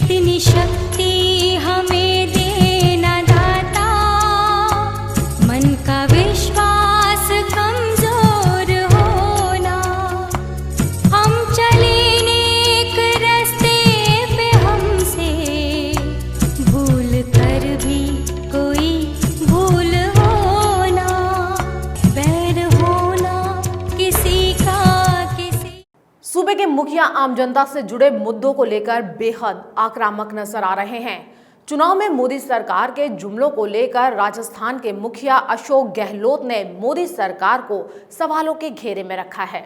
इतनी शक्ति हमें देना दाता, मन का विश्वास कमजोर होना। हम चले नेक रास्ते पे, हमसे भूल कर भी कोई भूल होना, बैर होना किसी का किसी। सूबे के मुखिया आम जनता से जुड़े मुद्दों को लेकर बेहद आक्रामक नजर आ रहे हैं। चुनाव में मोदी सरकार के जुमलों को लेकर राजस्थान के मुखिया अशोक गहलोत ने मोदी सरकार को सवालों के घेरे में रखा है।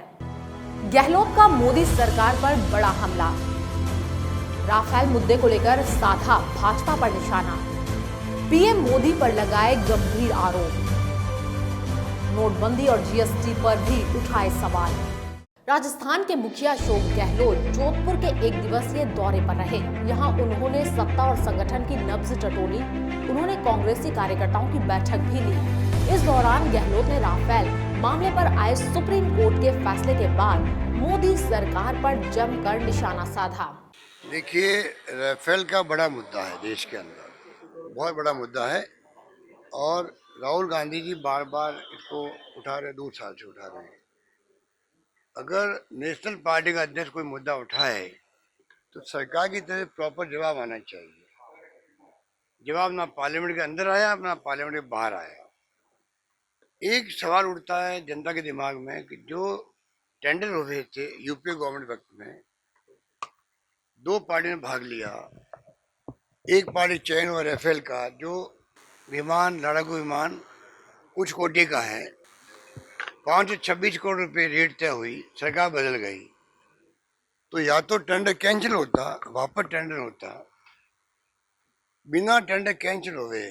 गहलोत का मोदी सरकार पर बड़ा हमला। राफेल मुद्दे को लेकर साधा भाजपा पर निशाना। पीएम मोदी पर लगाए गंभीर आरोप। नोटबंदी और जीएसटी पर भी उठाए सवाल। राजस्थान के मुखिया अशोक गहलोत जोधपुर के एक दिवसीय दौरे पर रहे। यहां उन्होंने सत्ता और संगठन की नब्ज टटोली। उन्होंने कांग्रेसी कार्यकर्ताओं की बैठक भी ली। इस दौरान गहलोत ने राफेल मामले पर आए सुप्रीम कोर्ट के फैसले के बाद मोदी सरकार पर जमकर निशाना साधा। देखिए, राफेल का बड़ा मुद्दा है देश के अंदर, बहुत बड़ा मुद्दा है और राहुल गांधी जी बार बार इसको उठा रहे, 2 साल से उठा रहे हैं। अगर नेशनल पार्टी का अध्यक्ष कोई मुद्दा उठाए तो सरकार की तरफ प्रॉपर जवाब आना चाहिए। जवाब ना पार्लियामेंट के अंदर आया ना पार्लियामेंट के बाहर आया। एक सवाल उठता है जनता के दिमाग में कि जो टेंडर हो रहे थे यूपीए गवर्नमेंट वक्त में, 2 पार्टी ने भाग लिया। एक पार्टी चयन हुआ राफेल का, जो विमान, लड़ाकू विमान उच्च कोटि का है। 526 करोड़ रुपए रेट तय हुई, सरकार बदल गई। तो या तो टेंडर कैंसिल होता, वापस टेंडर होता। बिना टेंडर कैंसिल हुए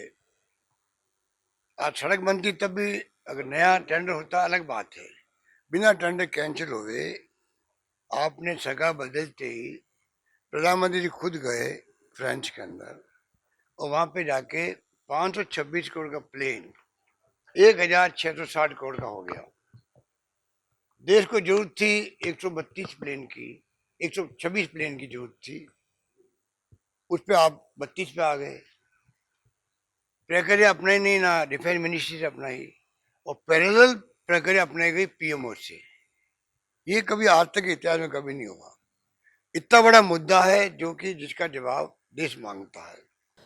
आज सड़क बनती, तब भी अगर नया टेंडर होता अलग बात है। बिना टेंडर कैंसिल हुए आपने सरकार बदलते ही प्रधानमंत्री जी खुद गए फ्रांस के अंदर और वहां पे जाके 526 करोड़ का प्लेन 1660 करोड़ का हो गया। देश को जरूरत थी 132 प्लेन की, 126 प्लेन की जरूरत थी, उस पे आप 32 पे आ गए। प्रक्रिया अपनाई नहीं, ना डिफेंस मिनिस्ट्री से अपनाई, और पैरेलल प्रक्रिया अपनाई गई पीएमओ से। ये कभी आज तक इतिहास में कभी नहीं हुआ। इतना बड़ा मुद्दा है जो कि जिसका जवाब देश मांगता है।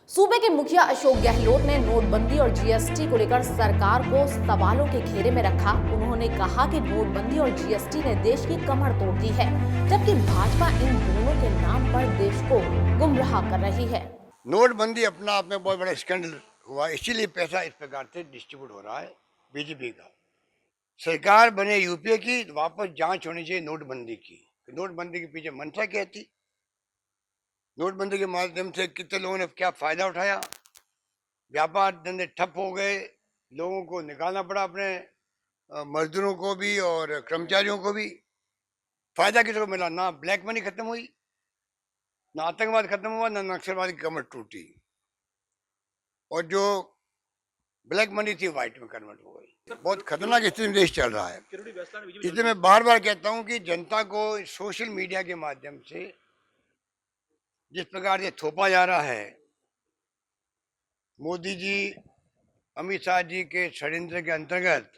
सूबे के मुखिया अशोक गहलोत ने नोटबंदी और जीएसटी को लेकर सरकार को सवालों के घेरे में रखा। उन्होंने कहा कि नोटबंदी और जीएसटी ने देश की कमर तोड़ दी है, जबकि भाजपा इन दोनों के नाम पर देश को गुमराह कर रही है। नोटबंदी अपना आप में बहुत बड़ा स्कैंडल हुआ, इसीलिए पैसा इस प्रकार से डिस्ट्रीब्यूट हो रहा है बीजेपी का। सरकार बने यूपीए की, वापस जांच होनी चाहिए नोटबंदी की। नोटबंदी के पीछे मंशा क्या थी, नोटबंदी के माध्यम से कितने लोगों ने क्या फायदा उठाया। व्यापार धंधे ठप हो गए, लोगों को निकालना पड़ा, अपने मजदूरों को भी और कर्मचारियों को भी। फायदा किसी को मिला? ना ब्लैक मनी खत्म हुई, ना आतंकवाद खत्म हुआ, ना नक्सलवाद की कमर टूटी, और जो ब्लैक मनी थी व्हाइट में कन्वर्ट हो गई। बहुत खतरनाक स्थिति में देश चल रहा है। इसलिए मैं बार बार कहता हूं कि जनता को सोशल मीडिया के माध्यम से जिस प्रकार से थोपा जा रहा है, मोदी जी, अमित शाह जी के षड्यंत्र के अंतर्गत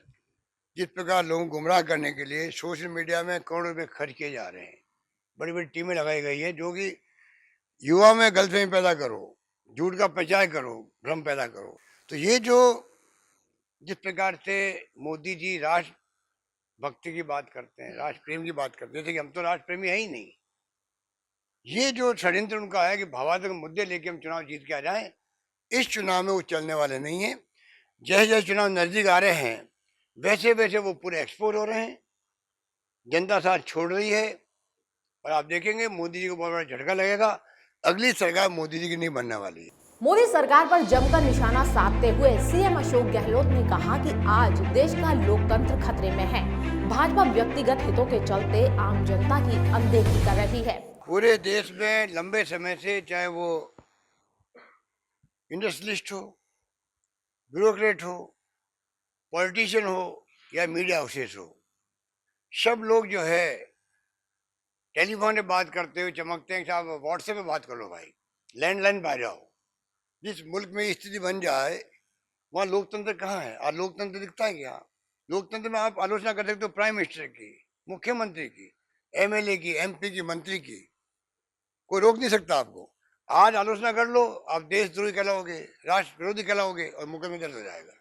जिस प्रकार लोगों को गुमराह करने के लिए सोशल मीडिया में करोड़ों रुपए खर्च किए जा रहे हैं, बड़ी बड़ी टीमें लगाई गई है जो कि युवा में गलतफहमी पैदा करो, झूठ का प्रचार करो, भ्रम पैदा करो। तो ये जो जिस प्रकार से मोदी जी राष्ट्र भक्ति की बात करते हैं, राष्ट्र प्रेम की बात करते हैं, जैसे कि हम तो राष्ट्र प्रेमी है ही नहीं। ये जो षड्यंत्र उनका है कि भावात्मक मुद्दे लेके हम चुनाव जीत के आ जाएं, इस चुनाव में वो चलने वाले नहीं है। जैसे जैसे चुनाव नजदीक आ रहे हैं वैसे वैसे वो पूरे एक्सपोज हो रहे हैं, जनता साथ छोड़ रही है, और आप देखेंगे मोदी जी को बहुत बड़ा झटका लगेगा। अगली सरकार मोदी जी की नहीं बनने वाली है। मोदी सरकार पर जमकर निशाना साधते हुए सीएम अशोक गहलोत ने कहा कि आज देश का लोकतंत्र खतरे में है। भाजपा व्यक्तिगत हितों के चलते आम जनता की अनदेखी कर रही है। पूरे देश में लंबे समय से, चाहे वो इंडस्ट्रियलिस्ट हो, ब्यूरोक्रेट हो, पॉलिटिशियन हो या मीडिया हाउसेस हो, सब लोग जो है टेलीफोन पे बात करते हुए चमकते हैं। साहब व्हाट्सएप पे बात कर लो भाई, लैंडलाइन पे आ जाओ। जिस मुल्क में स्थिति बन जाए वहाँ लोकतंत्र कहाँ है? आज लोकतंत्र दिखता है क्या? लोकतंत्र में आप आलोचना कर सकते हो प्राइम मिनिस्टर की, मुख्यमंत्री की, एमएलए की, एमपी की, मंत्री की, कोई रोक नहीं सकता आपको। आज आलोचना कर लो, आप देशद्रोही कहलाओगे, राष्ट्र विरोधी कहलाओगे और मुकदमे दर्ज हो जाएगा।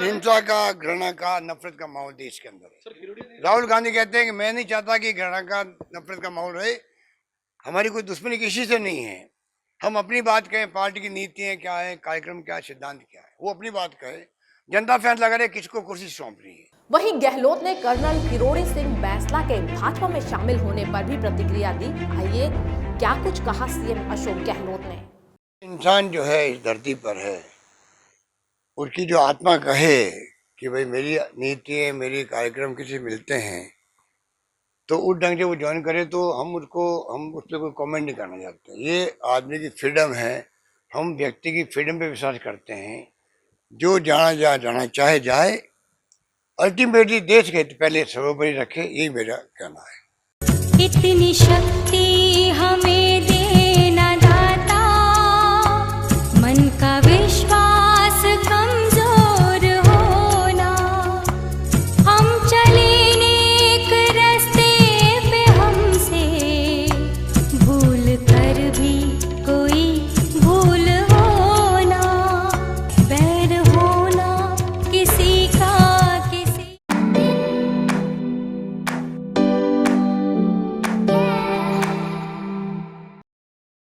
हिंसा का, घृणा का, नफरत का माहौल देश के अंदर है। राहुल गांधी कहते हैं कि मैं नहीं चाहता कि घृणा का, नफरत का माहौल रहे। हमारी कोई दुश्मनी किसी से नहीं है। हम अपनी बात कहें, पार्टी की नीतियां क्या है, कार्यक्रम क्या है, सिद्धांत क्या है, वो अपनी बात कहे। जनता फैसला करे किसको कुर्सी सौंपनी है। वहीं गहलोत ने कर्नल किरोड़ी सिंह बैंसला के भाजपा में शामिल होने पर भी प्रतिक्रिया दी। आइए क्या कुछ कहा सीएम अशोक गहलोत ने। इंसान जो है इस धरती पर है, उसकी जो आत्मा कहे कि भाई मेरी नीति है, मेरे कार्यक्रम किसी मिलते हैं, तो उस ढंग से वो ज्वाइन करे, तो हम उस पर कोई कमेंट नहीं करना चाहते। ये आदमी की फ्रीडम है, हम व्यक्ति की फ्रीडम पे विश्वास करते हैं। जो जाना चाहे जाए, अल्टीमेटली देश के हित पहले सर्वोपरि रखे, यही मेरा कहना है। इतनी शक्ति हमें